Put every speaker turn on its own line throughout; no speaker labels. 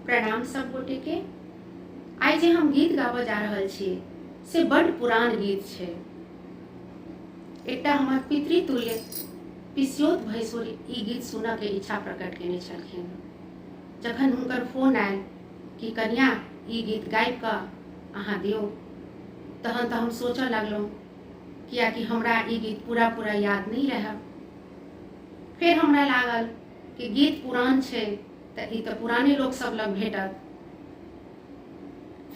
प्रणाम सब गोटे के। आई जे हम गीत गाबऽ जा रहल छी से बड़ पुरान गीत छै। एकटा हमर पितृतुल्य पिसियोत भैंसुर ई गीत सुनऽ के इच्छा प्रकट केने छलखिन। जखन हुनकर फोन आयल कि कन्या ई गीत गाबि कऽ अहाँ दियौ, तहन तऽ हम सोचऽ लगलहुँ, कियाकि हमरा ई गीत पूरा याद नहीं रहै। फिर हमरा लागल कि गीत पुरान छै तऽ ई तऽ पुराने लोक सब लग भेटत।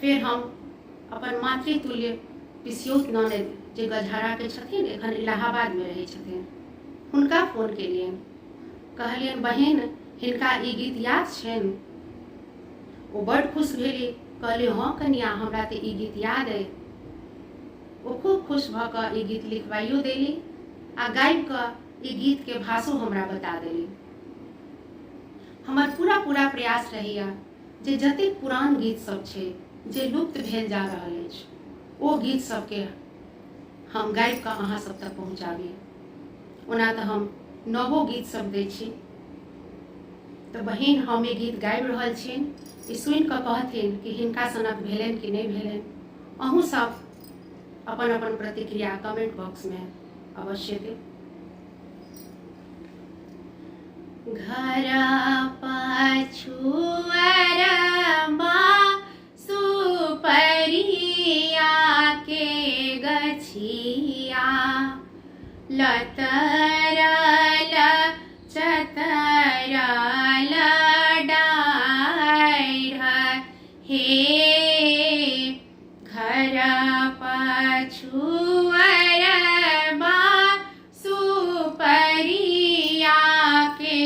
फिर हम अपन मातृतुल्य पिसियोत ननद जे गजहरा के छथिन, एखन इलाहाबाद में रहै छथिन, हुनका फोन केलियनि। कहलियनि बहिन हिनका ई गीत याद छनि। ओ बड़ खुश भेली। कहली हाँ कन्या हमरा तऽ ई गीत याद अइ। ओ खूब खुश भऽ कऽ ई गीत लिखवाइयो देली आ गाबि कऽ ई गीत के भाषो हमरा बता देली। हमर पूरा प्रयास रहैया जे जतेक पुरान गीत सब छै जे लुप्त भेल जा रहल अछि, ओ गीत सबके हम गाबि कऽ अहाँ सब तक पहुँचाबी। ओना तऽ हम नवो गीत सब दै छी। तऽ बहिन हम ई गीत गाबि रहल छियनि, ई सुनि कऽ कहथिन कि हिनका सनक भेलनि कि नहीं भेलनि। अहूँ सब अपन अपन प्रतिक्रिया कमेंट बॉक्स में अवश्य देब। घरा पाछुअरमा सुपरिया के गछिया, लतरल चतरल डाढ़ हे। घरा पाछुअरमा सुपरिया के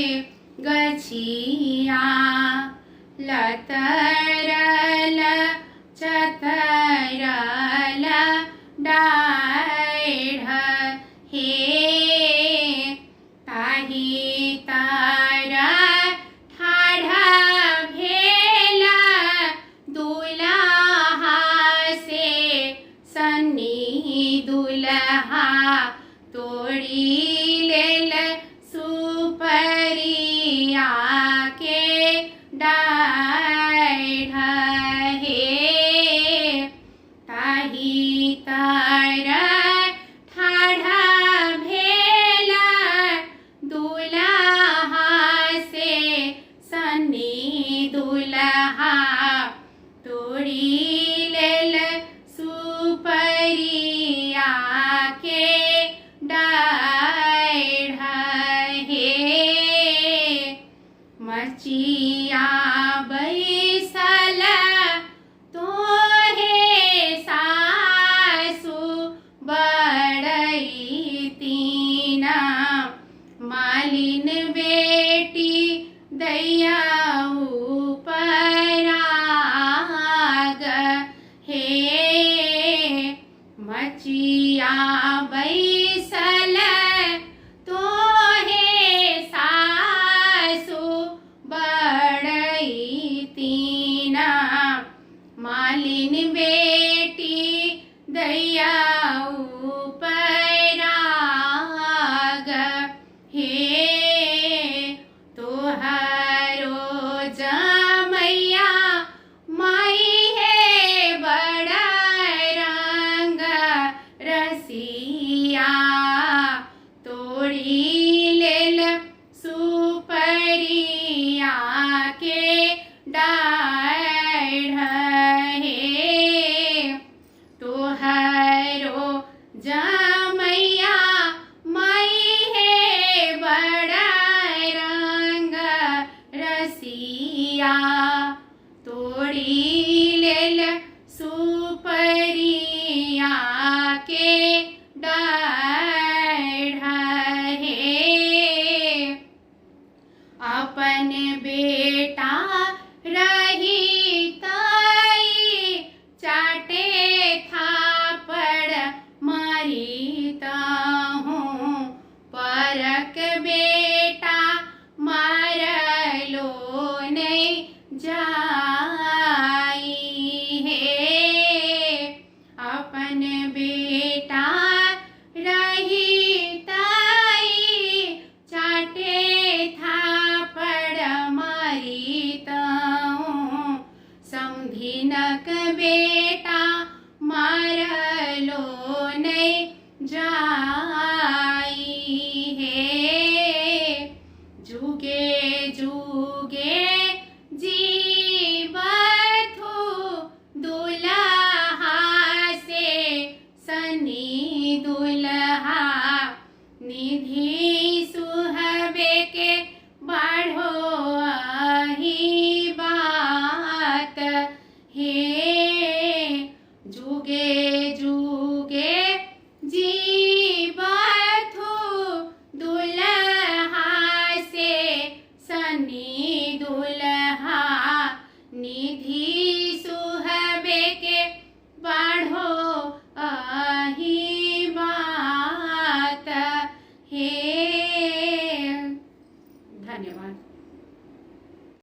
गछिया, लतरल चतरल डाढ़ हे। ताही तर ठाढ़ भेल दुल्हा से सन्नी दुल्हा, तोड़ी लेल सुपरिया के डाढ़ हे। ताही तर ठाढ़ भेल दुल्हा से सन्नी दुल्हा, तोड़ी लेल सुपरिया के डाढ़ हे। मचिया बैसल तोहे सासु बड़ैतीन, मालिन बेटी दैया उपराग हे। मचिया बैसल तोहे सासु बड़ैतीन, मालिन बेटी दैया उपराग हे। तोहरो जमैया माई हे बड़ा रंग रसिया, तोड़ी लेल सुपरिया के डाढ़ हे। तोहरो जमैया माई हे बड़ा रंग रसिया, तोड़ी लेल सुपरिया के डाढ़ हे। अपन बेटा रही ताई चाटे थापड़ मारीता हूँ, परक बेटा मारलो नहीं दुल्हा निधि